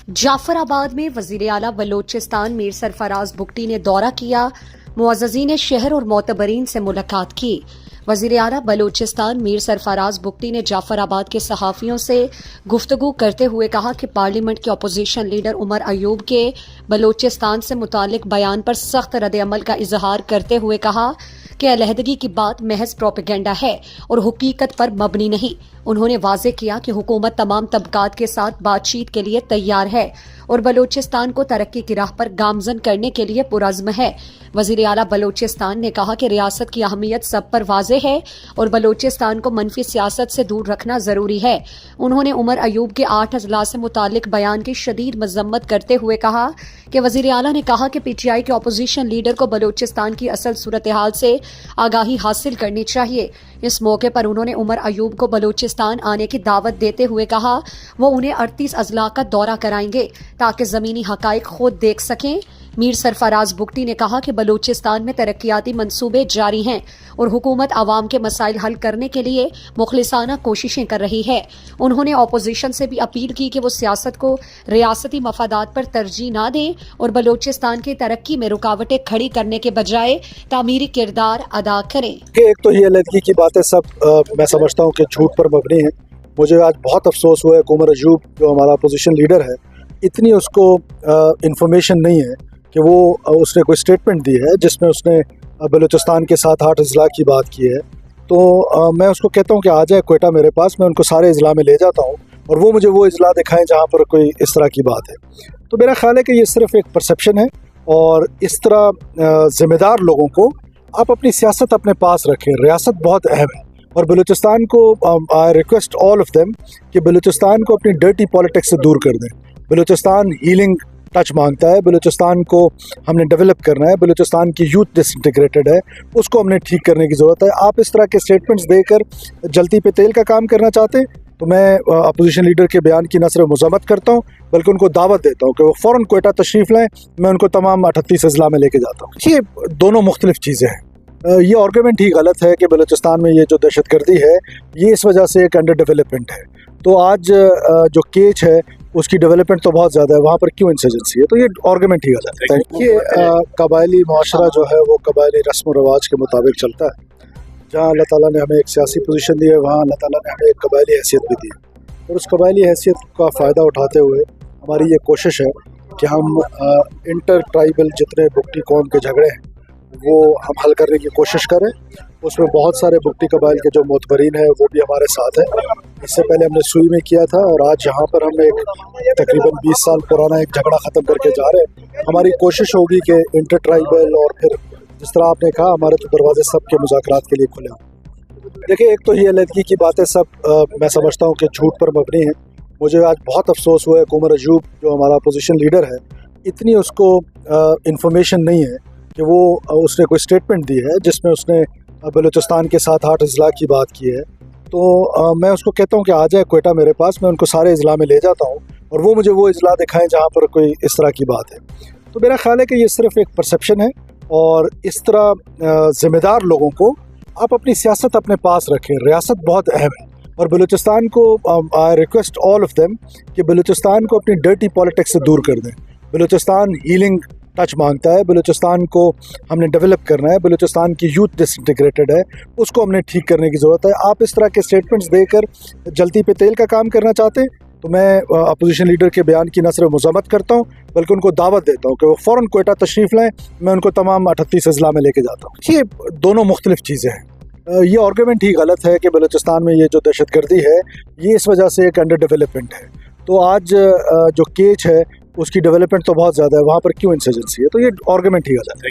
जाफराबाद में वजीर आला बलोचिस्तान मीर सरफराज बुगटी ने दौरा किया। मुअज़्ज़िज़ीन शहर और मोतबरीन से मुलाकात की। वजीर आला बलोचिस्तान मीर सरफराज बुगटी ने जाफराबाद के सहाफ़ियों से गुफ्तगू करते हुए कहा कि पार्लियामेंट के अपोजिशन लीडर उमर अयूब के बलोचिस्तान से मुतालिक बयान पर सख्त रद्द-ए-अमल का इजहार करते हुए कहा कि अलहदगी की बात महज प्रोपेगेंडा है और हुकीकत पर मबनी नहीं। उन्होंने वाज़े किया कि हुकूमत तमाम तबकात के साथ बातचीत के लिए तैयार है और बलोचिस्तान को तरक्की की राह पर गामजन करने के लिए पुरज़्म है। वज़ीर आला बलोचिस्तान ने कहा कि रियासत की अहमियत सब पर वाज़े है और बलोचिस्तान को मनफी सियासत से दूर रखना जरूरी है। उन्होंने उमर अयूब के 8 अजला से मुतालिक बयान की शदीद मजम्मत करते हुए कहा कि वज़ीर आला ने कहा कि PTI के अपोजिशन लीडर को बलोचिस्तान की असल सूरत हाल से आगाही हासिल करनी चाहिए। इस मौके पर उन्होंने उमर अयूब को बलोचिस्तान आने की दावत देते हुए कहा वो उन्हें 38 अजला का दौरा कराएंगे ताकि जमीनी हकाइक खुद देख सकें। मीर सरफराज बुगटी ने कहा कि बलोचिस्तान में तरक्याती मंसूबे जारी हैं और हुकूमत आवाम के मसाइल हल करने के लिए मुखलिसाना कोशिशें कर रही है। उन्होंने अपोजिशन से भी अपील की कि वो सियासत को रियासती मफादात पर तरजीह ना दें और बलोचिस्तान की तरक्की में रुकावटें खड़ी करने के बजाय तामीरी किरदार अदा करें। एक तो ये अलहदगी की बातें सब मैं समझता हूँ कि झूठ पर मबनी है। मुझे आज बहुत अफसोस हुआ है कि उमर अयूब जो हमारा अपोजिशन लीडर है, इतनी उसको इंफॉर्मेशन नहीं है कि वो उसने कोई स्टेटमेंट दी है जिसमें उसने बलूचिस्तान के साथ 8 अजला की बात की है। तो मैं उसको कहता हूँ कि आ जाए कोयटा मेरे पास, मैं उनको सारे अजला में ले जाता हूँ और वो मुझे वो अजला दिखाएं जहाँ पर कोई इस तरह की बात है। तो मेरा ख्याल है कि ये सिर्फ एक परसेप्शन है और इस तरह ज़िम्मेदार लोगों को आप अपनी सियासत अपने पास रखें। रियासत बहुत अहम है और बलूचिस्तान को I request all of them कि बलूचिस्तान को अपनी डर्टी पॉलिटिक्स से दूर कर दें। बलूचिस्तान हीलिंग टच मांगता है, बलूचिस्तान को हमने डेवलप करना है, बलूचिस्तान की यूथ डिसइंटीग्रेटेड है, उसको हमने ठीक करने की ज़रूरत है। आप इस तरह के स्टेटमेंट्स देकर जलती पे तेल का काम करना चाहते हैं तो मैं अपोजिशन लीडर के बयान की न सिर्फ मज़म्मत करता हूँ बल्कि उनको दावत देता हूँ कि वो फ़ौरन कोयटा तशरीफ़ लाएँ। मैं उनको तमाम 38 अजला में लेके जाता हूँ। ये दोनों मुख्तलिफ चीज़ें हैं। ये आर्गूमेंट ही गलत है कि बलूचिस्तान में ये जो दहशतगर्दी है ये इस वजह से एक अंडर डेवलपमेंट है। तो आज जो केच है उसकी डेवलपमेंट तो बहुत ज़्यादा है, वहाँ पर क्यों इंसर्जेंसी है? तो ये आर्गूमेंट ही गलत है। देखिए कबायली माशरा जो है वो कबायली रस्म व रवाज के मुताबिक चलता है। जहाँ अल्लाह ताला ने हमें एक सियासी पोजीशन दी है वहाँ अल्लाह ताला ने हमें एक कबायली हैसियत भी दी है और उस कबायली हैसियत का फ़ायदा उठाते हुए हमारी ये कोशिश है कि हम इंटर ट्राइबल जितने बुगटी कौम के झगड़े हैं वो हम हल करने की कोशिश करें। उसमें बहुत सारे बुगटी कबाइल के जो मोतबरीन हैं वो भी हमारे साथ हैं। इससे पहले हमने सुई में किया था और आज यहाँ पर हम एक तकरीबन 20 साल पुराना एक झगड़ा ख़त्म करके जा रहे हैं। हमारी कोशिश होगी कि इंटर ट्राइबल और फिर जिस तरह आपने कहा हमारे तो दरवाजे सब के मुज़ाकरात के लिए खुले हों। देखिए एक तो ये अलहदगी की बातें सब मैं समझता हूँ कि झूठ पर मबनी है। मुझे आज बहुत अफसोस हुआ है कि उमर अयूब जो हमारा अपोजिशन लीडर है, इतनी उसको इंफॉर्मेशन नहीं है कि वो उसने कोई स्टेटमेंट दी है जिसमें उसने बलूचिस्तान के साथ 8 अजला की बात की है। तो मैं उसको कहता हूँ कि आ जाए कोयटा मेरे पास, मैं उनको सारे अजला में ले जाता हूँ और वो मुझे वो अजला दिखाएं जहाँ पर कोई इस तरह की बात है। तो मेरा ख्याल है कि ये सिर्फ एक परसेप्शन है और इस तरह ज़िम्मेदार लोगों को आप अपनी सियासत अपने पास रखें। रियासत बहुत अहम है और बलूचिस्तान को I request all of them कि बलूचिस्तान को अपनी डर्टी पॉलिटिक्स से दूर कर दें। बलूचिस्तान हीलिंग टच मांगता है, बलूचिस्तान को हमने डेवलप करना है, बलूचिस्तान की यूथ डिसइंटीग्रेटेड है, उसको हमने ठीक करने की ज़रूरत है। आप इस तरह के स्टेटमेंट्स देकर जलती पे तेल का काम करना चाहते हैं तो मैं अपोजिशन लीडर के बयान की न सिर्फ मज़म्मत करता हूँ बल्कि उनको दावत देता हूँ कि वो फ़ौरन कोयटा तशरीफ़ लाएँ। मैं उनको तमाम 38 अजला में लेके जाता हूँ। ये दोनों मुख्तलिफ चीज़ें हैं। ये आर्गूमेंट ही गलत है कि बलूचिस्तान में ये जो दहशतगर्दी है ये इस वजह से एक अंडर डेवलपमेंट है। तो आज जो केच है उसकी डेवलपमेंट तो बहुत ज़्यादा है, वहाँ पर क्यों इंसर्जेंसी है? तो ये आर्गूमेंट ही गलत है।